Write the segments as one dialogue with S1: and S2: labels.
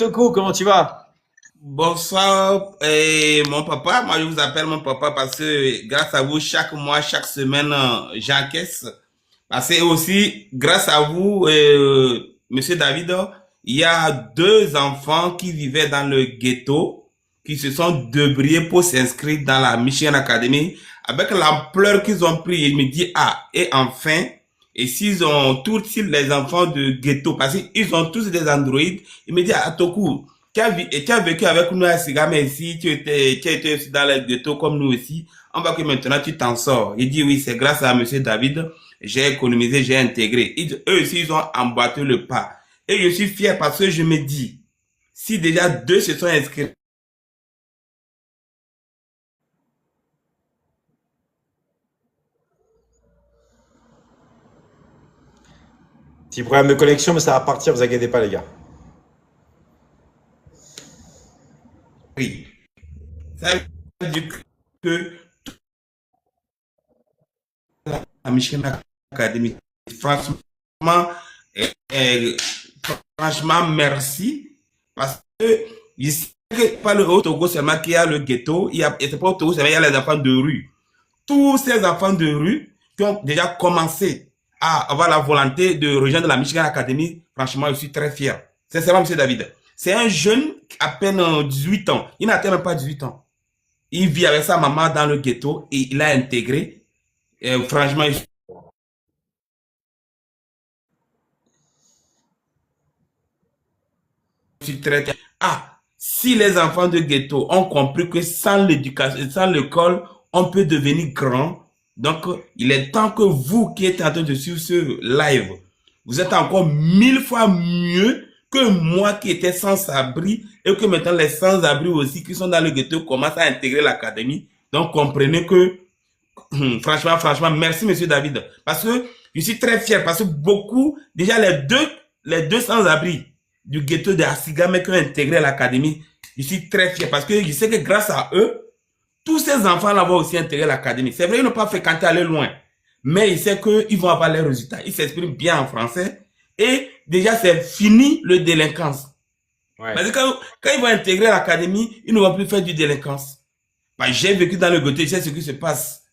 S1: Togo, comment tu vas?
S2: Bonsoir, mon papa. Moi, je vous appelle mon papa parce que grâce à vous, chaque mois, chaque semaine, j'encaisse. Parce que aussi, grâce à vous, Monsieur David, il y a deux enfants qui vivaient dans le ghetto, qui se sont débrouillés pour s'inscrire dans la Michigan Academy. Avec l'ampleur qu'ils ont pris, il me dit, ah, et enfin, et s'ils ont tous les enfants de ghetto, parce qu'ils ont tous des androïdes, il me dit, ah, Toku, tu as vécu avec nous à Sigame ici, tu as été aussi dans le ghetto comme nous aussi, on voit que maintenant tu t'en sors. Il dit, oui, c'est grâce à Monsieur David, j'ai économisé, j'ai intégré. Eux aussi, ils ont emboîté le pas. Et je suis fier parce que je me dis, si déjà deux se sont inscrits,
S1: Petit problème de connexion, mais ça va partir, vous inquiétez pas, les gars.
S2: ça veut dire que la Michigan Academy, franchement, euh, franchement, merci. Parce que je sais que pas le Haut-Togo seulement qu'il y a le ghetto, et c'est pas au Togo seulement, il y a les enfants de rue. Tous ces enfants de rue qui ont déjà commencé à avoir la volonté de rejoindre la Michigan Academy, franchement, je suis très fier. Sincèrement, M. David. C'est un jeune à peine 18 ans. Il n'atteint même pas 18 ans. Il vit avec sa maman dans le ghetto et il a intégré. Et franchement, je suis très fier. Ah, si les enfants de ghetto ont compris que sans l'éducation, sans l'école, on peut devenir grand, donc il est temps que vous qui êtes en train de suivre ce live, vous êtes encore 1000 fois mieux que moi qui étais sans abri et que maintenant les sans abri aussi qui sont dans le ghetto commencent à intégrer l'académie. Donc comprenez que franchement, merci Monsieur David. Parce que je suis très fier parce que beaucoup, déjà les deux sans-abri du ghetto de Asigame qui ont intégré l'académie, je suis très fier parce que je sais que grâce à eux, tous ces enfants-là vont aussi intégrer l'académie. C'est vrai, ils n'ont pas fréquenté aller loin, mais ils savent qu'ils vont avoir les résultats. Ils s'expriment bien en français et déjà c'est fini le délinquance.
S1: Ouais.
S2: Parce que quand ils vont intégrer l'académie, ils ne vont plus faire du délinquance. Bah, j'ai vécu dans le ghetto, je sais ce qui se passe.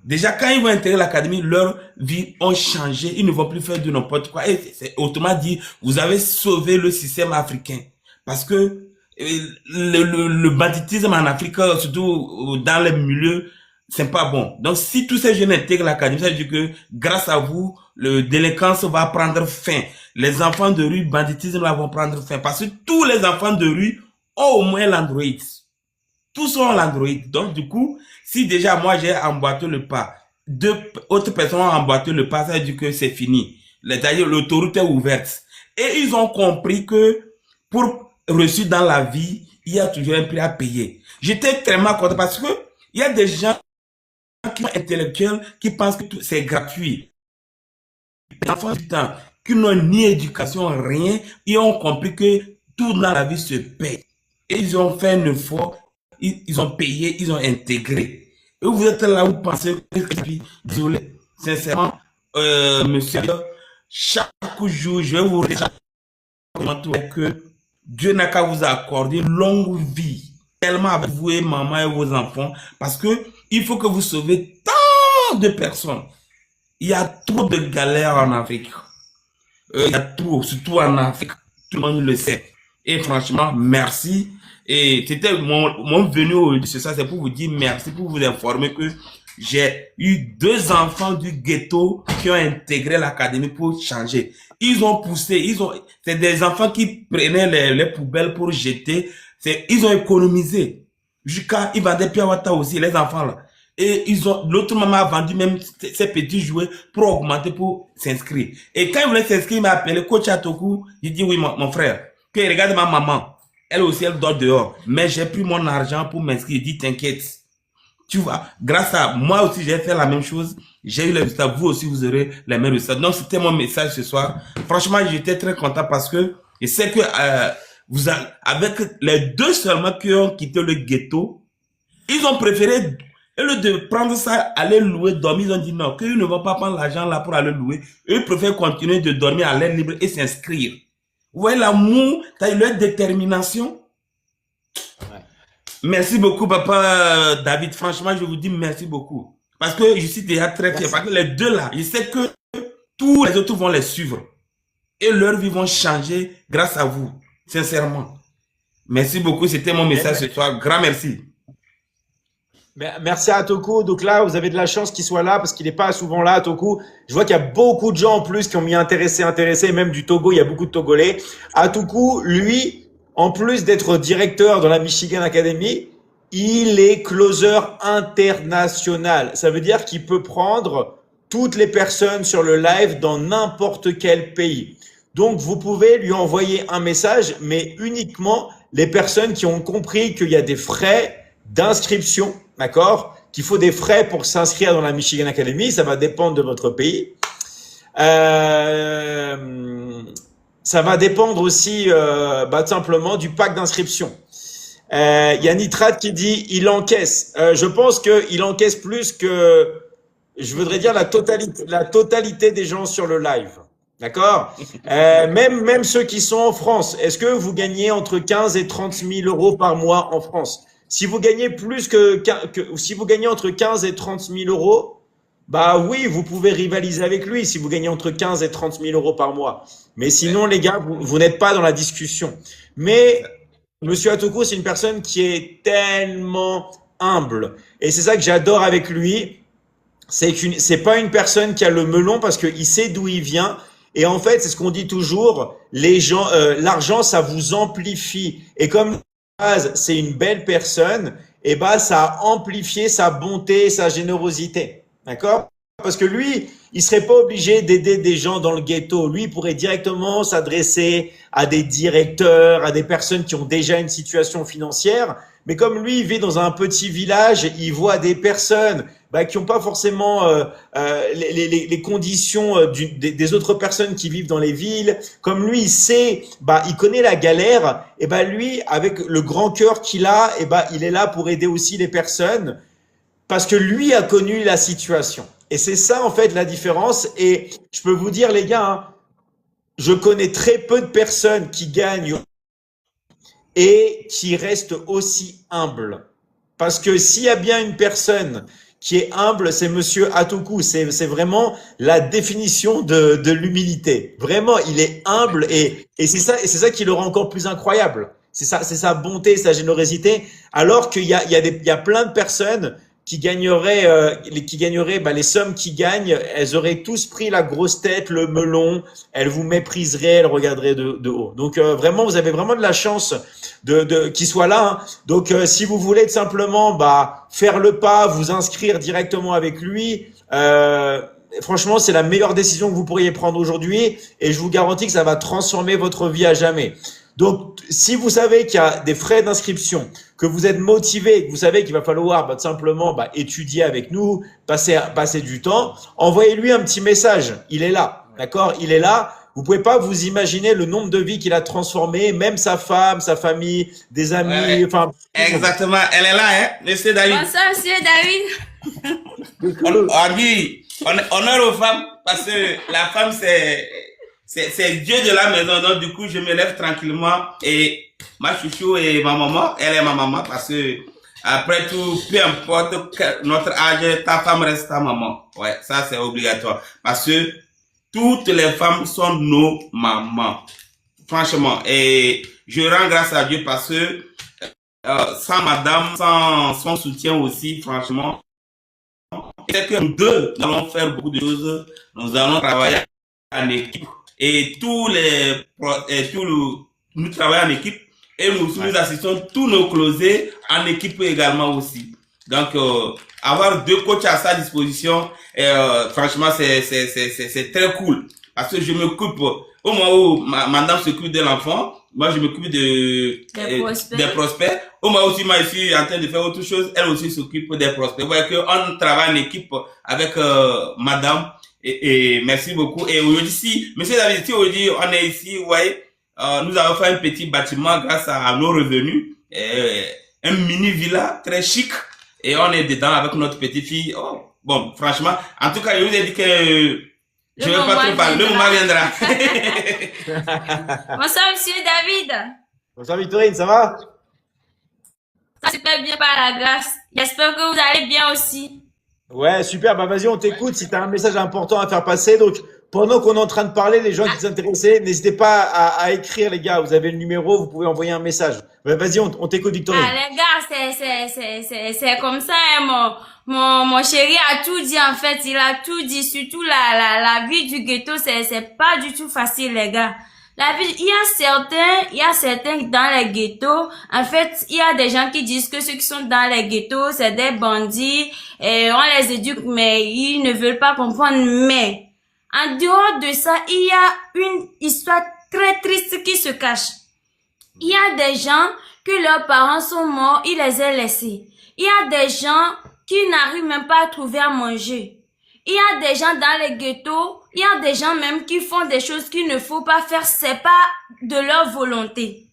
S2: Déjà, quand ils vont intégrer l'académie, leur vie ont changé. Ils ne vont plus faire de n'importe quoi. Et c'est autrement dit, vous avez sauvé le système africain. Parce que le banditisme en Afrique, surtout dans les milieux, c'est pas bon. Donc, si tous ces jeunes intègrent l'académie, ça veut dire que grâce à vous, le délinquance va prendre fin. Les enfants de rue, banditisme vont prendre fin. Parce que tous les enfants de rue ont au moins l'Android. Tous ont l'Android. Donc, du coup, si déjà moi j'ai emboîté le pas, deux autres personnes ont emboîté le pas, ça veut dire que c'est fini. C'est-à-dire l'autoroute est ouverte. Et ils ont compris que pour réussir dans la vie, il y a toujours un prix à payer. J'étais tellement content parce que il y a des gens qui sont intellectuels qui pensent que c'est gratuit. Les enfants du temps qui n'ont ni éducation, rien, ils ont compris que tout dans la vie se paye. Et ils ont fait un effort, ils ont payé, ils ont intégré. Et vous êtes là, vous pensez que, désolé, sincèrement, monsieur, chaque jour, je vais vous dire que Dieu n'a qu'à vous accorder une longue vie, tellement avec vous et maman et vos enfants, parce que il faut que vous sauvez tant de personnes. Il y a trop de galères en Afrique. Il y a trop, surtout en Afrique. Tout le monde le sait. Et franchement, merci. Et c'était mon venu de ce soir, c'est pour vous dire merci, pour vous informer que j'ai eu deux enfants du ghetto qui ont intégré l'académie pour changer. Ils ont poussé, c'est des enfants qui prenaient les poubelles pour jeter. Ils ont économisé. Jusqu'à, ils vendaient Piawata aussi, les enfants là. Et l'autre maman a vendu même ses petits jouets pour augmenter, pour s'inscrire. Et quand il voulait s'inscrire, il m'a appelé, coach Atoku. Il dit, oui, mon frère, que regarde ma maman. Elle aussi, elle dort dehors. Mais j'ai pris mon argent pour m'inscrire. Il dit, t'inquiète. Tu vois, grâce à moi aussi, j'ai fait la même chose. J'ai eu le résultat. Vous aussi, vous aurez les mêmes résultats. Donc, c'était mon message ce soir. Franchement, j'étais très content parce que je sais que avec les deux seulement qui ont quitté le ghetto, ils ont préféré, au lieu de prendre ça, aller louer, dormir, ils ont dit non, qu'ils ne vont pas prendre l'argent là pour aller louer. Eux préfèrent continuer de dormir à l'air libre et s'inscrire. Ouais, l'amour, t'as eu leur détermination.
S1: Ouais.
S2: Merci beaucoup, papa David. Franchement, je vous dis merci beaucoup. Parce que je suis déjà très fier.
S1: Merci.
S2: Parce que les deux là, je sais que tous les autres vont les suivre. Et leurs vies vont changer grâce à vous. Sincèrement. Merci beaucoup. C'était mon
S1: Mais-
S2: message ce soir. Grand merci.
S1: Merci à Toku. Donc là, vous avez de la chance qu'il soit là parce qu'il n'est pas souvent là, Toku. Je vois qu'il y a beaucoup de gens en plus qui ont mis intéressé, même du Togo. Il y a beaucoup de Togolais. Atoku, lui, en plus d'être directeur dans la Michigan Academy, il est closer international. Ça veut dire qu'il peut prendre toutes les personnes sur le live dans n'importe quel pays. Donc, vous pouvez lui envoyer un message, mais uniquement les personnes qui ont compris qu'il y a des frais d'inscription, d'accord? Qu'il faut des frais pour s'inscrire dans la Michigan Academy, ça va dépendre de votre pays. Euh, Ça va dépendre aussi tout simplement du pack d'inscription. Il y a Nitrat qui dit il encaisse. Je pense qu'il encaisse plus que, je voudrais dire la totalité des gens sur le live. D'accord? Même ceux qui sont en France. Est-ce que vous gagnez entre 15 et 30 000 euros par mois en France? Si vous gagnez si vous gagnez entre 15 et 30 000 euros, bah oui, vous pouvez rivaliser avec lui si vous gagnez entre 15 et 30 000 euros par mois. Mais sinon, les gars, vous n'êtes pas dans la discussion. Mais Monsieur Atoko, c'est une personne qui est tellement humble. Et c'est ça que j'adore avec lui. C'est pas une personne qui a le melon parce qu'il sait d'où il vient. Et en fait, c'est ce qu'on dit toujours. L'argent, ça vous amplifie. Et comme base, c'est une belle personne, et bah, ça a amplifié sa bonté, sa générosité. D'accord? Parce que lui, il serait pas obligé d'aider des gens dans le ghetto. Lui, il pourrait directement s'adresser à des directeurs, à des personnes qui ont déjà une situation financière. Mais comme lui, il vit dans un petit village, il voit des personnes qui n'ont pas forcément les conditions des autres personnes qui vivent dans les villes. Comme lui, il sait, il connaît la galère. Et lui, avec le grand cœur qu'il a, il est là pour aider aussi les personnes parce que lui a connu la situation. Et c'est ça en fait la différence. Et je peux vous dire les gars, hein, je connais très peu de personnes qui gagnent et qui restent aussi humbles. Parce que s'il y a bien une personne qui est humble, c'est Monsieur Atoku. C'est vraiment la définition de l'humilité. Vraiment, il est humble et c'est ça qui le rend encore plus incroyable. C'est sa bonté, sa générosité. Alors qu'il y a plein de personnes qui gagneraient, les sommes qu'ils gagnent, elles auraient tous pris la grosse tête, le melon, elles vous mépriseraient, elles regarderaient de haut. Donc vraiment, vous avez vraiment de la chance qu'il soit là. Hein. Donc si vous voulez tout simplement faire le pas, vous inscrire directement avec lui, franchement, c'est la meilleure décision que vous pourriez prendre aujourd'hui, et je vous garantis que ça va transformer votre vie à jamais. Donc, si vous savez qu'il y a des frais d'inscription, que vous êtes motivé, que vous savez qu'il va falloir tout simplement étudier avec nous, passer du temps, envoyez-lui un petit message. Il est là, d'accord? Il est là. Vous pouvez pas vous imaginer le nombre de vies qu'il a transformé, même sa femme, sa famille, des amis, enfin.
S2: Exactement, elle est là, hein, monsieur David.
S3: Bonsoir, monsieur David.
S2: On dit honneur aux femmes parce que la femme c'est Dieu de la maison. Donc du coup je me lève tranquillement et ma chouchou et ma maman, elle est ma maman parce que après tout, peu importe notre âge, ta femme reste ta maman. Ouais, ça c'est obligatoire parce que toutes les femmes sont nos mamans. Franchement, et je rends grâce à Dieu parce que sans madame, sans son soutien aussi, franchement, c'est que nous deux allons faire beaucoup de choses. Nous allons travailler en équipe et nous travaillons en équipe et nous assistons tous nos closés en équipe également aussi. Donc, avoir deux coachs à sa disposition, franchement, c'est très cool. Parce que je m'occupe, au moment où madame s'occupe de l'enfant, moi je m'occupe des prospects. Au moment où moi je suis en train de faire autre chose, elle aussi s'occupe des prospects. Vous voyez qu'on travaille en équipe avec madame et merci beaucoup. Et aujourd'hui, monsieur David, si aujourd'hui on est ici, vous voyez, nous avons fait un petit bâtiment grâce à nos revenus, un mini villa très chic. Et on est dedans avec notre petite fille. Oh, bon, franchement, en tout cas, je vous ai dit que Je ne vais pas trop parler. Le moment viendra.
S3: Bonsoir, monsieur David.
S1: Bonsoir Victorine, ça va?
S3: Ça se passe bien par la grâce. J'espère que vous allez bien aussi.
S1: Ouais, super. Bah vas-y, on t'écoute. Si tu as un message important à faire passer, donc pendant qu'on est en train de parler, les gens qui sont intéressés, n'hésitez pas à écrire, les gars. Vous avez le numéro, vous pouvez envoyer un message. Bah, vas-y, on t'écoute, Victorine.
S3: Ah, les gars, c'est comme ça, hein, mon chéri a tout dit, en fait. Il a tout dit. Surtout la vie du ghetto, c'est pas du tout facile, les gars. La vie, il y a certains dans les ghettos. En fait, il y a des gens qui disent que ceux qui sont dans les ghettos, c'est des bandits, et on les éduque, mais ils ne veulent pas comprendre. Mais, en dehors de ça, il y a une histoire très triste qui se cache. Il y a des gens que leurs parents sont morts, ils les ont laissés. Il y a des gens qui n'arrivent même pas à trouver à manger. Il y a des gens dans les ghettos, il y a des gens même qui font des choses qu'il ne faut pas faire, c'est pas de leur volonté.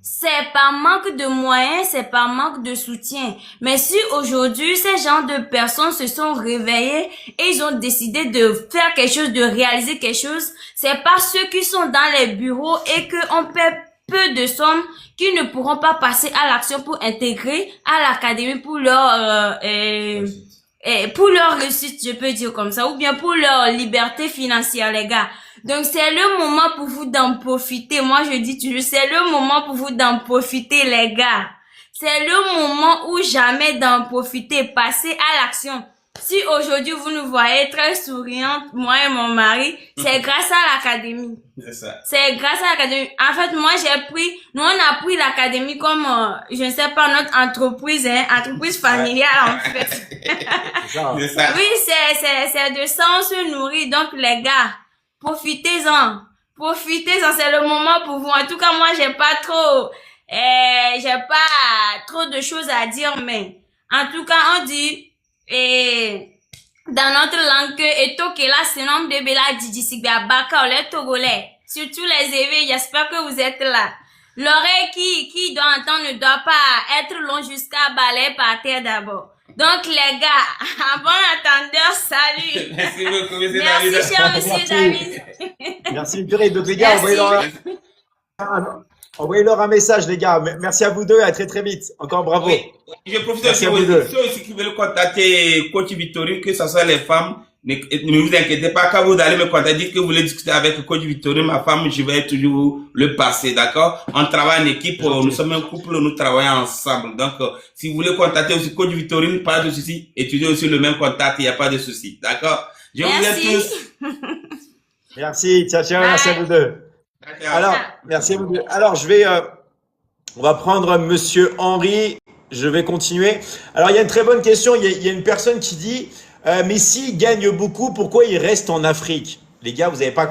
S3: C'est par manque de moyens, c'est par manque de soutien. Mais si aujourd'hui, ces gens de personnes se sont réveillés et ils ont décidé de faire quelque chose, de réaliser quelque chose, c'est pas ceux qui sont dans les bureaux et qu'on paie peu de sommes qui ne pourront pas passer à l'action pour intégrer à l'académie pour leur réussite, je peux dire comme ça, ou bien pour leur liberté financière, les gars. Donc, c'est le moment pour vous d'en profiter. Moi, je dis toujours, c'est le moment pour vous d'en profiter, les gars. C'est le moment où jamais d'en profiter. Passez à l'action. Si aujourd'hui, vous nous voyez très souriantes, moi et mon mari, c'est grâce à l'académie.
S2: C'est ça.
S3: C'est grâce à l'académie. En fait, moi, nous, on a pris l'académie comme, je ne sais pas, notre entreprise, entreprise familiale, en fait.
S1: C'est ça.
S2: C'est ça.
S3: Oui, c'est de ça, on se nourrit. Donc, les gars, profitez-en. Profitez-en, c'est le moment pour vous. En tout cas, moi, j'ai pas trop de choses à dire, mais, en tout cas, on dit, dans notre langue que Etokela c'est nom de Bela Djisigba Baka les Togolais, surtout les éveillés, j'espère que vous êtes là. L'oreille qui doit entendre ne doit pas être long jusqu'à balayer par terre d'abord. Donc les gars, à bon entendeur, salut.
S2: Merci beaucoup, monsieur David.
S3: Merci cher monsieur David.
S1: Merci Victorine. Donc les gars,
S3: Merci.
S1: envoyez-leur un message, les gars. Merci à vous deux et à très très vite. Encore bravo.
S2: Oui. Je profite
S1: Merci
S2: aussi
S1: à vous deux.
S2: ceux aussi qui veulent contacter Coach Victorine, que ce soit les femmes, ne vous inquiétez pas, quand vous allez me contacter, dites que vous voulez discuter avec Coach Victorine, ma femme, je vais toujours le passer, d'accord? On travaille en équipe, nous sommes un couple, nous travaillons ensemble. Donc, si vous voulez contacter aussi Coach Victorine, pas de souci, étudiez aussi le même contact, il n'y a pas de souci, d'accord? Je vous aime
S3: Merci.
S2: tous.
S1: Merci. Ciao, ciao. Merci à vous deux.
S2: D'accord.
S1: Alors, merci à vous deux. Alors, on va prendre Monsieur Henri. Je vais continuer. Alors, il y a une très bonne question. Il y a une personne qui dit, mais s'il gagne beaucoup, pourquoi il reste en Afrique? Les gars, vous n'avez pas